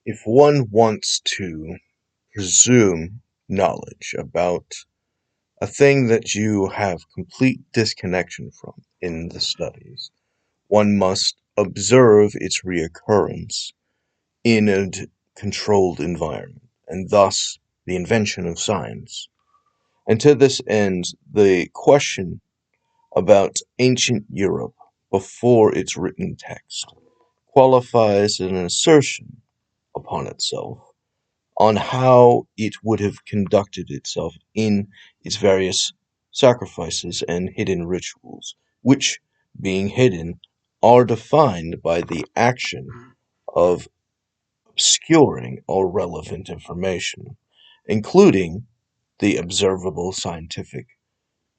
If one wants to presume knowledge about a thing that you have complete disconnection from in the studies, one must observe its reoccurrence in a controlled environment, and thus the invention of science. And to this end, the question about ancient Europe before its written text qualifies as an assertion upon itself on how it would have conducted itself in its various sacrifices and hidden rituals, which, being hidden, are defined by the action of obscuring all relevant information, including the observable scientific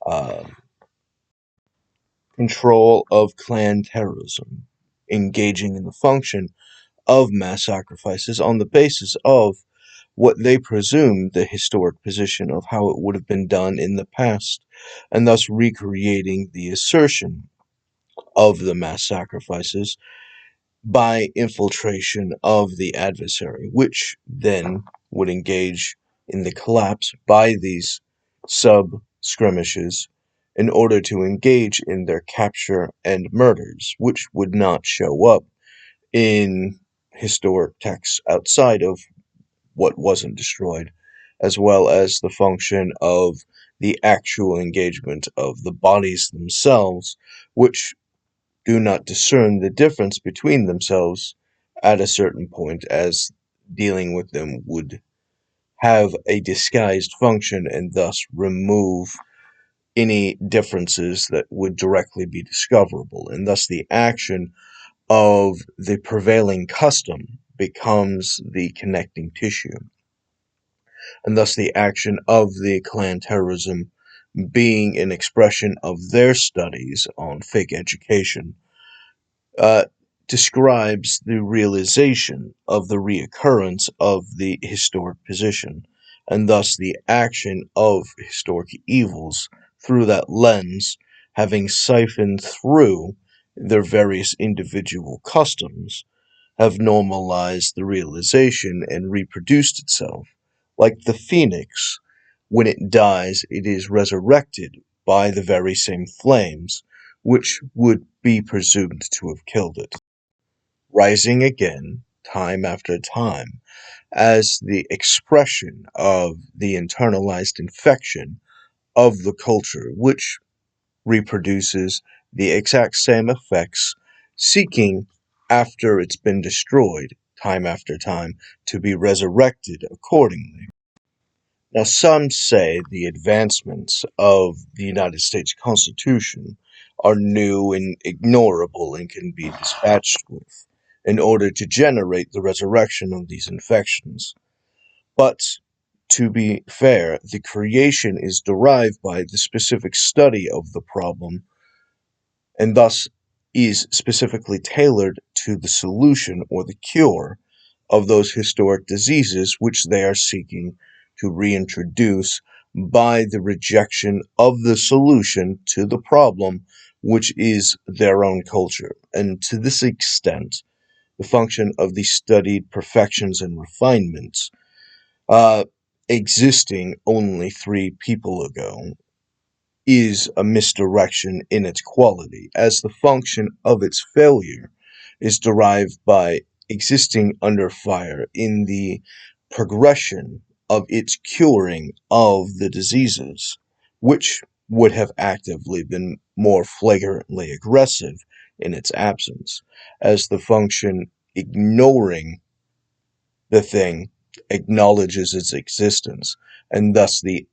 uh, control of clan terrorism, engaging in the function of mass sacrifices on the basis of what they presumed the historic position of how it would have been done in the past, and thus recreating the assertion of the mass sacrifices by infiltration of the adversary, which then would engage in the collapse by these sub skirmishes in order to engage in their capture and murders, which would not show up in historic texts outside of what wasn't destroyed, as well as the function of the actual engagement of the bodies themselves, which do not discern the difference between themselves at a certain point, as dealing with them would have a disguised function and thus remove any differences that would directly be discoverable, and thus the action of the prevailing custom becomes the connecting tissue, and thus the action of the clan terrorism being an expression of their studies on fake education uh, describes the realization of the reoccurrence of the historic position, and thus the action of historic evils through that lens, having siphoned through their various individual customs, have normalized the realization and reproduced itself. Like the phoenix, when it dies, it is resurrected by the very same flames which would be presumed to have killed it, rising again, time after time, as the expression of the internalized infection of the culture, which reproduces the exact same effects, seeking, after it's been destroyed, time after time, to be resurrected accordingly. Now, some say the advancements of the United States Constitution are new and ignorable and can be dispatched with in order to generate the resurrection of these infections. But, to be fair, the creation is derived by the specific study of the problem and thus is specifically tailored to the solution or the cure of those historic diseases which they are seeking to reintroduce by the rejection of the solution to the problem, which is their own culture. And to this extent, the function of the studied perfections and refinements, uh, existing only 3 people ago, is a misdirection in its quality, as the function of its failure is derived by existing under fire in the progression of its curing of the diseases, which would have actively been more flagrantly aggressive in its absence, as the function ignoring the thing acknowledges its existence, and thus the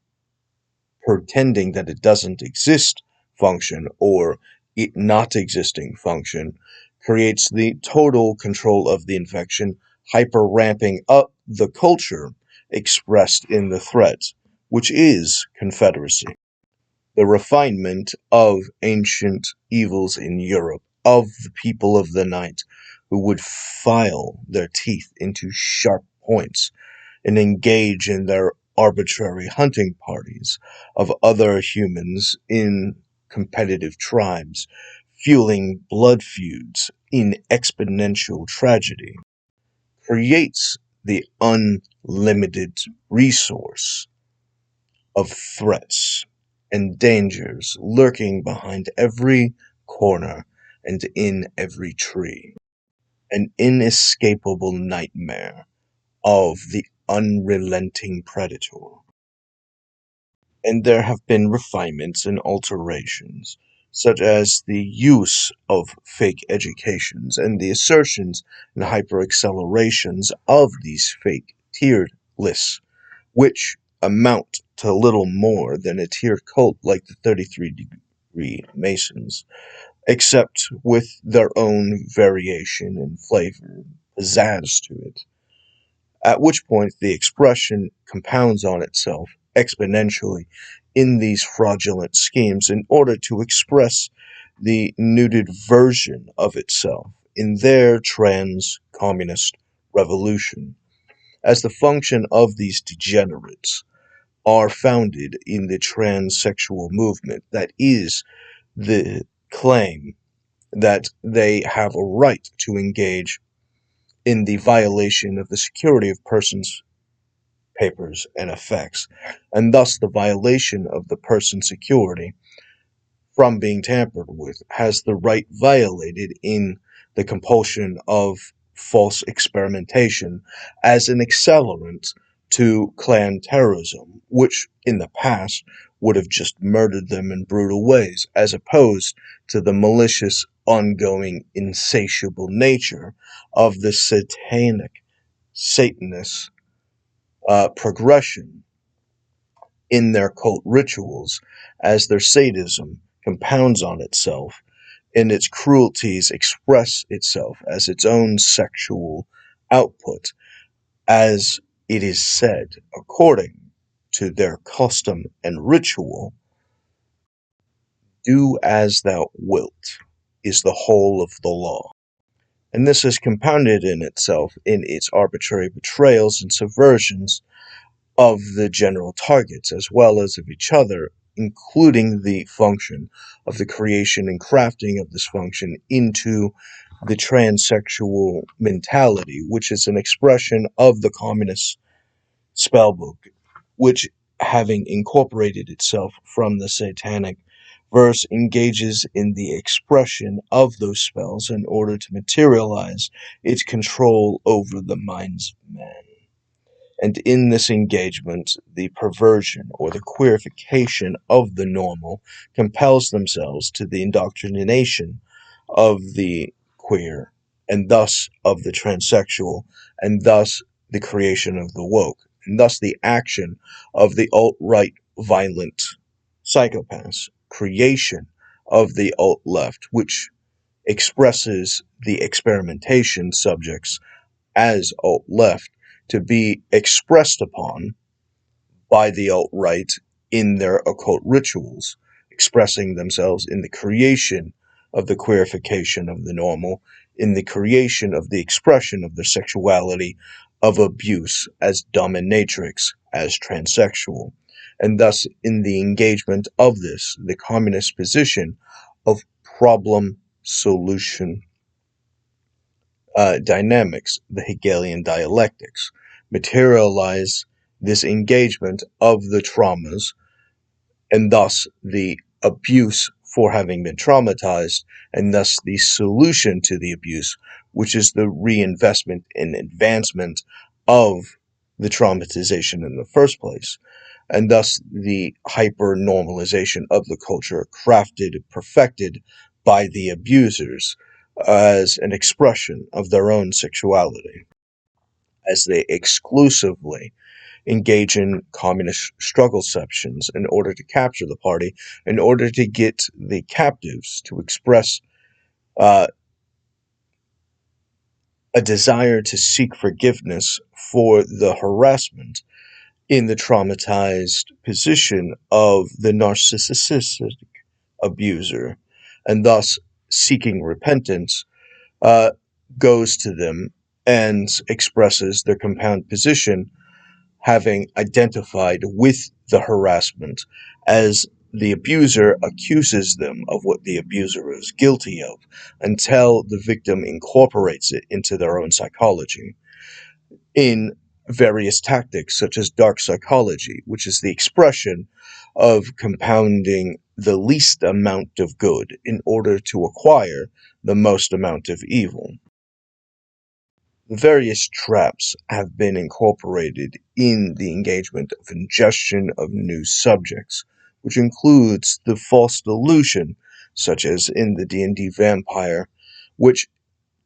pretending that it doesn't exist function or it not existing function creates the total control of the infection, hyper ramping up the culture expressed in the threat, which is Confederacy. The refinement of ancient evils in Europe, of the people of the night who would file their teeth into sharp points and engage in their arbitrary hunting parties of other humans in competitive tribes, fueling blood feuds in exponential tragedy, creates the unlimited resource of threats and dangers lurking behind every corner and in every tree. An inescapable nightmare of the unrelenting predator. And there have been refinements and alterations, such as the use of fake educations and the assertions and hyperaccelerations of these fake tiered lists, which amount to little more than a tiered cult like the 33-degree Masons, except with their own variation and flavor, pizzazz to it. At which point the expression compounds on itself exponentially in these fraudulent schemes in order to express the nuded version of itself in their trans-communist revolution, as the function of these degenerates are founded in the transsexual movement, that is, the claim that they have a right to engage in the violation of the security of persons' papers and effects, and thus the violation of the person's security from being tampered with has the right violated in the compulsion of false experimentation as an accelerant to clan terrorism, which in the past would have just murdered them in brutal ways, as opposed to the malicious, ongoing, insatiable nature of the satanic Satanist progression in their cult rituals, as their sadism compounds on itself and its cruelties express itself as its own sexual output, as it is said, according to their custom and ritual, do as thou wilt is the whole of the law. And this is compounded in itself in its arbitrary betrayals and subversions of the general targets as well as of each other, including the function of the creation and crafting of this function into the transsexual mentality, which is an expression of the communist spellbook, which, having incorporated itself from the satanic verse, engages in the expression of those spells in order to materialize its control over the minds of men. And in this engagement, the perversion or the queerification of the normal compels themselves to the indoctrination of the queer, and thus of the transsexual, and thus the creation of the woke, and thus the action of the alt-right violent psychopaths, creation of the alt-left, which expresses the experimentation subjects as alt-left to be expressed upon by the alt-right in their occult rituals, expressing themselves in the creation of the queerification of the normal, in the creation of the expression of their sexuality of abuse as dominatrix, as transsexual, and thus in the engagement of this, the communist position of problem solution dynamics, the Hegelian dialectics, materialize this engagement of the traumas and thus the abuse for having been traumatized, and thus the solution to the abuse, which is the reinvestment and advancement of the traumatization in the first place, and thus the hyper normalization of the culture crafted, perfected by the abusers as an expression of their own sexuality, as they exclusively engage in communist struggle sections in order to capture the party, in order to get the captives to express uh, a desire to seek forgiveness for the harassment in the traumatized position of the narcissistic abuser, and thus seeking repentance uh, goes to them and expresses their compound position, having identified with the harassment as the abuser accuses them of what the abuser is guilty of until the victim incorporates it into their own psychology in various tactics such as dark psychology, which is the expression of compounding the least amount of good in order to acquire the most amount of evil. Various traps have been incorporated in the engagement of ingestion of new subjects, which includes the false delusion, such as in the D&D vampire, which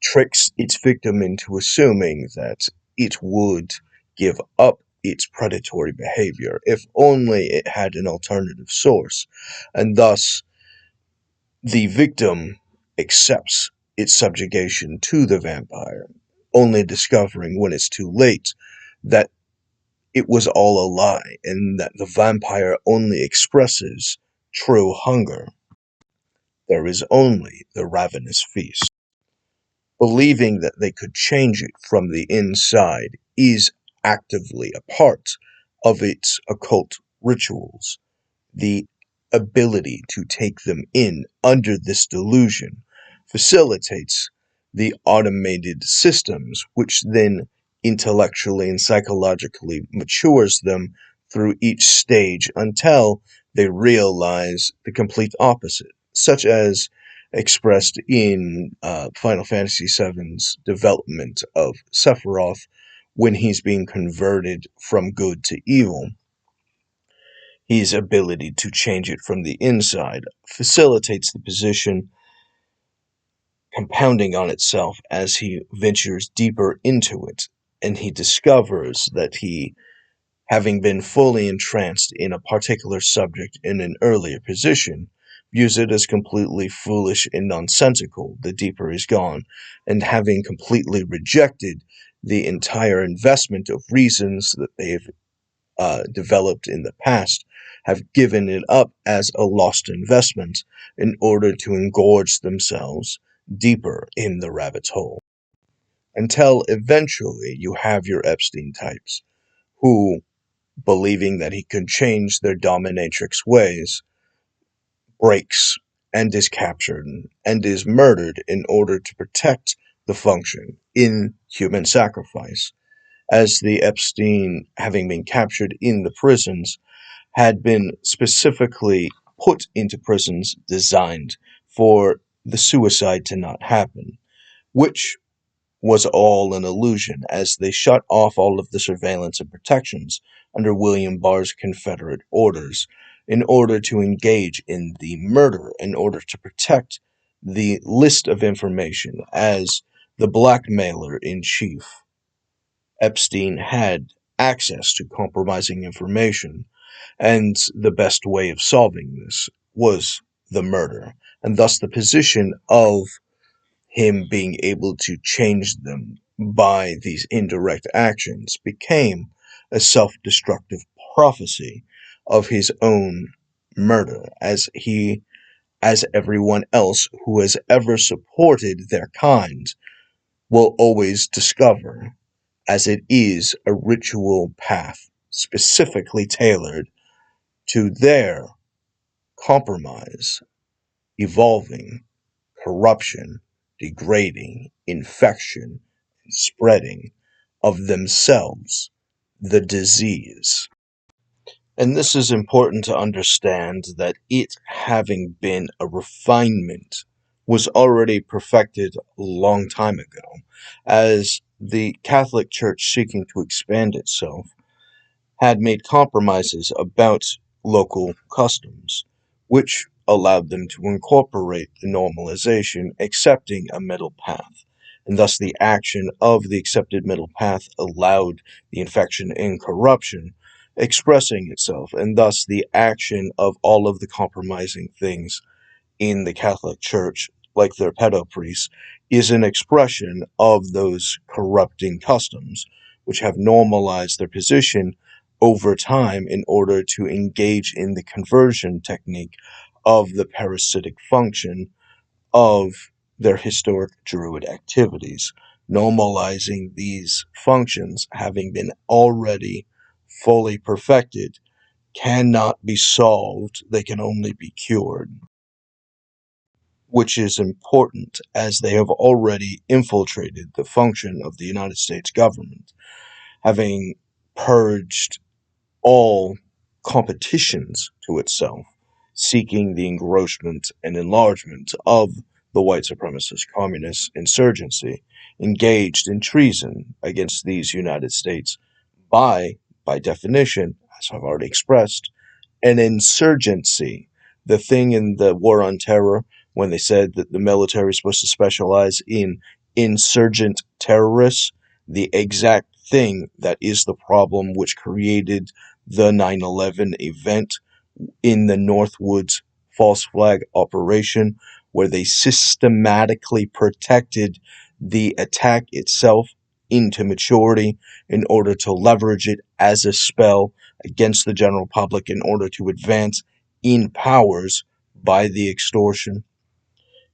tricks its victim into assuming that it would give up its predatory behavior if only it had an alternative source, and thus the victim accepts its subjugation to the vampire, only discovering when it's too late that it was all a lie and that the vampire only expresses true hunger. There is only the ravenous feast. Believing that they could change it from the inside is actively a part of its occult rituals. The ability to take them in under this delusion facilitates the automated systems, which then intellectually and psychologically matures them through each stage until they realize the complete opposite, such as expressed in Final Fantasy VII's development of Sephiroth when he's being converted from good to evil. His ability to change it from the inside facilitates the position, compounding on itself as he ventures deeper into it, and he discovers that he, having been fully entranced in a particular subject in an earlier position, views it as completely foolish and nonsensical the deeper he's gone, and having completely rejected the entire investment of reasons that they've developed in the past, have given it up as a lost investment in order to engorge themselves deeper in the rabbit's hole. Until eventually you have your Epstein types, who, believing that he could change their dominatrix ways, breaks and is captured and is murdered in order to protect the function in human sacrifice, as the Epstein, having been captured in the prisons, had been specifically put into prisons designed for the suicide to not happen, which was all an illusion, as they shut off all of the surveillance and protections under William Barr's Confederate orders in order to engage in the murder, in order to protect the list of information, as the blackmailer in chief. Epstein had access to compromising information, and the best way of solving this was the murder, and thus the position of him being able to change them by these indirect actions became a self-destructive prophecy of his own murder, as everyone else who has ever supported their kind will always discover, as it is a ritual path specifically tailored to their compromise, evolving, corruption, degrading, infection, and spreading of themselves, the disease. And this is important to understand that it having been a refinement was already perfected a long time ago, as the Catholic Church, seeking to expand itself, had made compromises about local customs, which allowed them to incorporate the normalization, accepting a middle path. And thus, the action of the accepted middle path allowed the infection and corruption expressing itself, and thus the action of all of the compromising things in the Catholic Church, like their pedo priests, is an expression of those corrupting customs, which have normalized their position over time in order to engage in the conversion technique of the parasitic function of their historic druid activities, normalizing these functions having been already fully perfected cannot be solved, they can only be cured, which is important as they have already infiltrated the function of the United States government, having purged all competitions to itself, seeking the engrossment and enlargement of the white supremacist communist insurgency, engaged in treason against these United States by definition, as I've already expressed, an insurgency. The thing in the War on Terror, when they said that the military is supposed to specialize in insurgent terrorists, the exact thing that is the problem which created the 9/11 event in the Northwoods false flag operation, where they systematically protected the attack itself into maturity in order to leverage it as a spell against the general public in order to advance in powers by the extortion.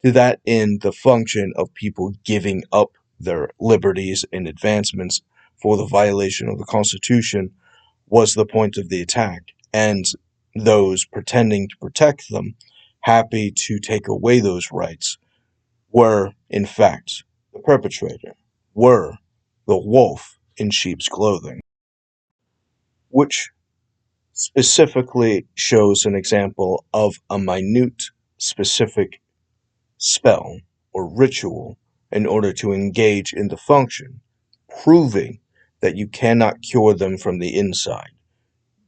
To that end, the function of people giving up their liberties and advancements for the violation of the Constitution was the point of the attack, and those pretending to protect them, happy to take away those rights, were, in fact, the perpetrator, were the wolf in sheep's clothing, which specifically shows an example of a minute, specific spell or ritual in order to engage in the function, proving that you cannot cure them from the inside.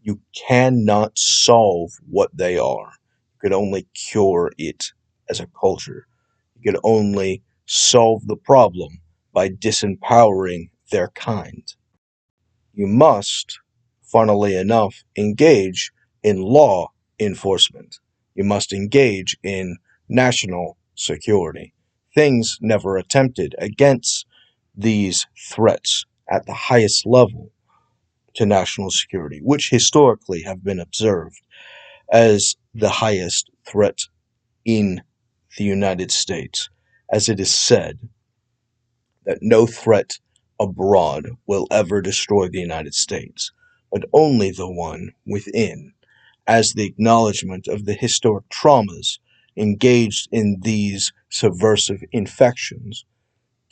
You cannot solve what they are. You can only cure it as a culture. You can only solve the problem by disempowering their kind. You must, funnily enough, engage in law enforcement. You must engage in national security. Things never attempted against these threats at the highest level to national security, which historically have been observed as the highest threat in the United States, as it is said that no threat abroad will ever destroy the United States, but only the one within, as the acknowledgement of the historic traumas engaged in these subversive infections.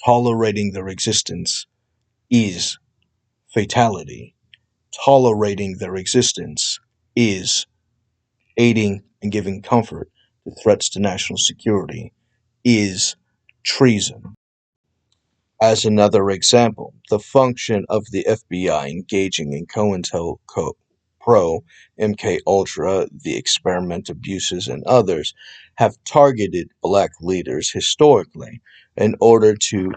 Tolerating their existence is fatality. Tolerating their existence is aiding and giving comfort to threats to national security, is treason. As another example, the function of the FBI engaging in COINTELPRO, MK Ultra, the experiment abuses, and others have targeted black leaders historically in order to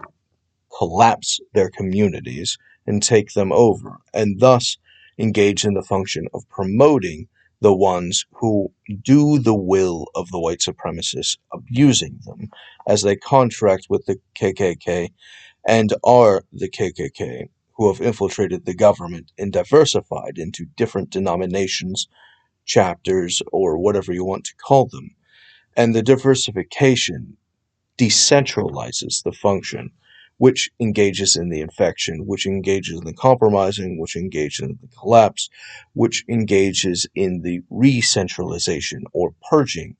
collapse their communities and take them over, and thus engage in the function of promoting the ones who do the will of the white supremacists, abusing them as they contract with the KKK and are the KKK, who have infiltrated the government and diversified into different denominations, chapters, or whatever you want to call them. And the diversification decentralizes the function, which engages in the infection, which engages in the compromising, which engages in the collapse, which engages in the re-centralization or purging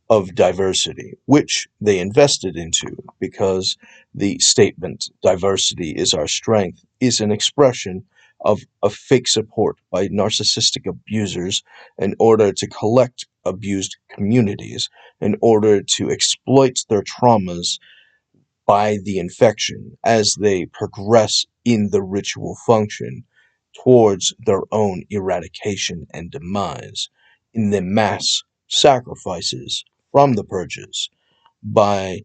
of diversity, which they invested into because the statement, diversity is our strength, is an expression of a fake support by narcissistic abusers in order to collect abused communities, in order to exploit their traumas by the infection as they progress in the ritual function towards their own eradication and demise in the mass sacrifices from the purges by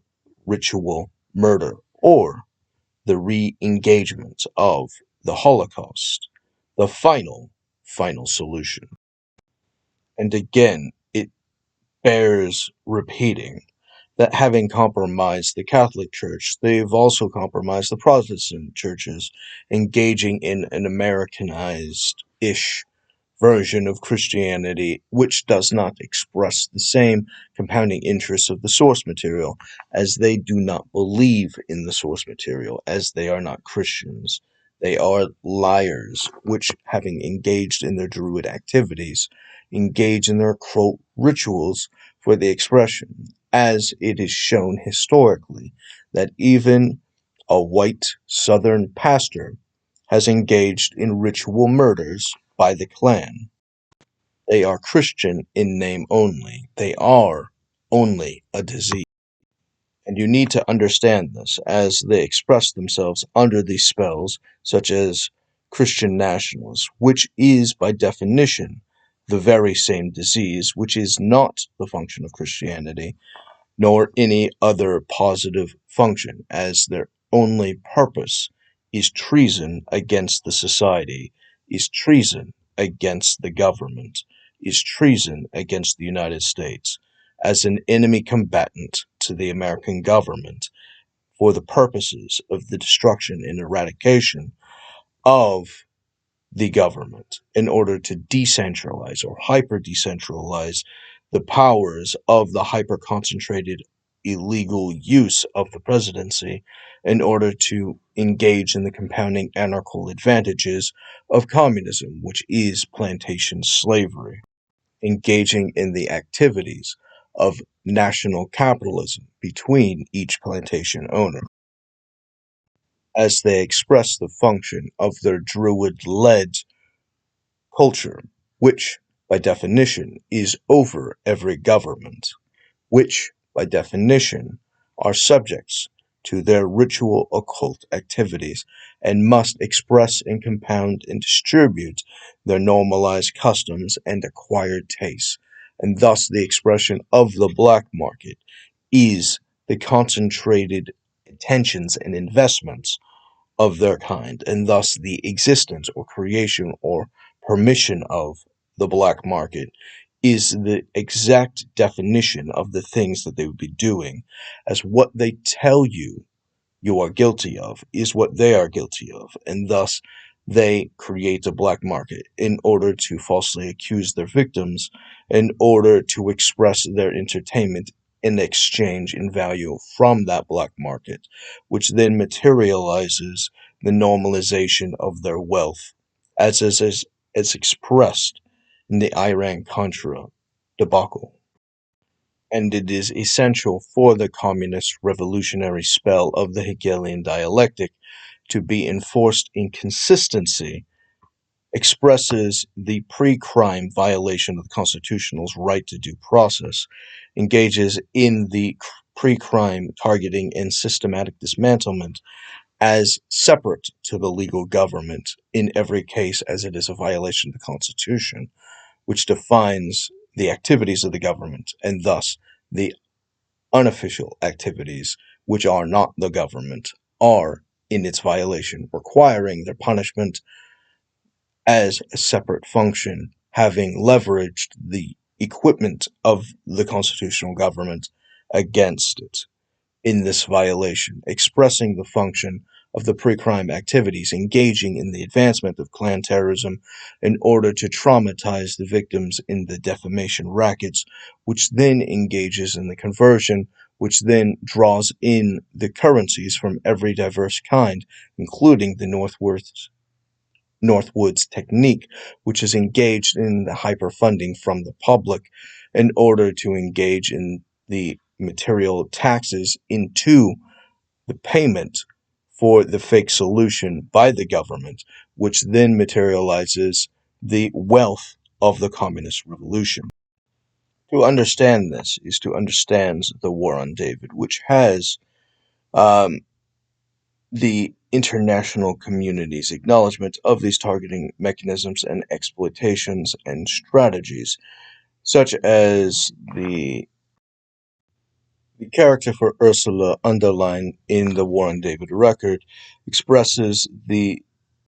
ritual murder or the re-engagement of the Holocaust, the final solution. And again, it bears repeating that having compromised the Catholic Church, they've also compromised the Protestant churches, engaging in an Americanized-ish version of Christianity, which does not express the same compounding interests of the source material, as they do not believe in the source material, as they are not Christians. They are liars, which, having engaged in their druid activities, engage in their occult rituals for the expression, as it is shown historically that even a white Southern pastor has engaged in ritual murders by the Klan. They are Christian in name only. They are only a disease. And you need to understand this as they express themselves under these spells, such as Christian nationalists, which is, by definition, the very same disease, which is not the function of Christianity, nor any other positive function, as their only purpose is treason against the society, is treason against the government, is treason against the United States, as an enemy combatant to the American government for the purposes of the destruction and eradication of the government in order to decentralize or hyper decentralize the powers of the hyper concentrated illegal use of the presidency in order to engage in the compounding anarchical advantages of communism, which is plantation slavery, engaging in the activities of national capitalism between each plantation owner as they express the function of their druid led culture, which, by definition, is over every government, which, by definition, are subjects to their ritual occult activities and must express and compound and distribute their normalized customs and acquired tastes. And thus, the expression of the black market is the concentrated attentions and investments of their kind, and thus the existence or creation or permission of the black market is the exact definition of the things that they would be doing, as what they tell you are guilty of is what they are guilty of, and thus they create a black market in order to falsely accuse their victims, in order to express their entertainment in exchange in value from that black market, which then materializes the normalization of their wealth, as expressed in the Iran-Contra debacle. And it is essential for the communist revolutionary spell of the Hegelian dialectic to be enforced in consistency, expresses the pre-crime violation of the constitutional's right to due process, engages in the pre-crime targeting and systematic dismantlement as separate to the legal government in every case as it is a violation of the Constitution, which defines the activities of the government and thus the unofficial activities, which are not the government, are in its violation, requiring their punishment as a separate function, having leveraged the equipment of the constitutional government against it in this violation, expressing the function of the pre-crime activities, engaging in the advancement of Klan terrorism in order to traumatize the victims in the defamation rackets, which then engages in the conversion, which then draws in the currencies from every diverse kind, including the Northwoods technique, which is engaged in the hyperfunding from the public in order to engage in the material taxes into the payment for the fake solution by the government, which then materializes the wealth of the communist revolution. To understand this is to understand the War on David, which has um, the international community's acknowledgement of these targeting mechanisms and exploitations and strategies, such as the character for Ursula underlined in the War on David record expresses the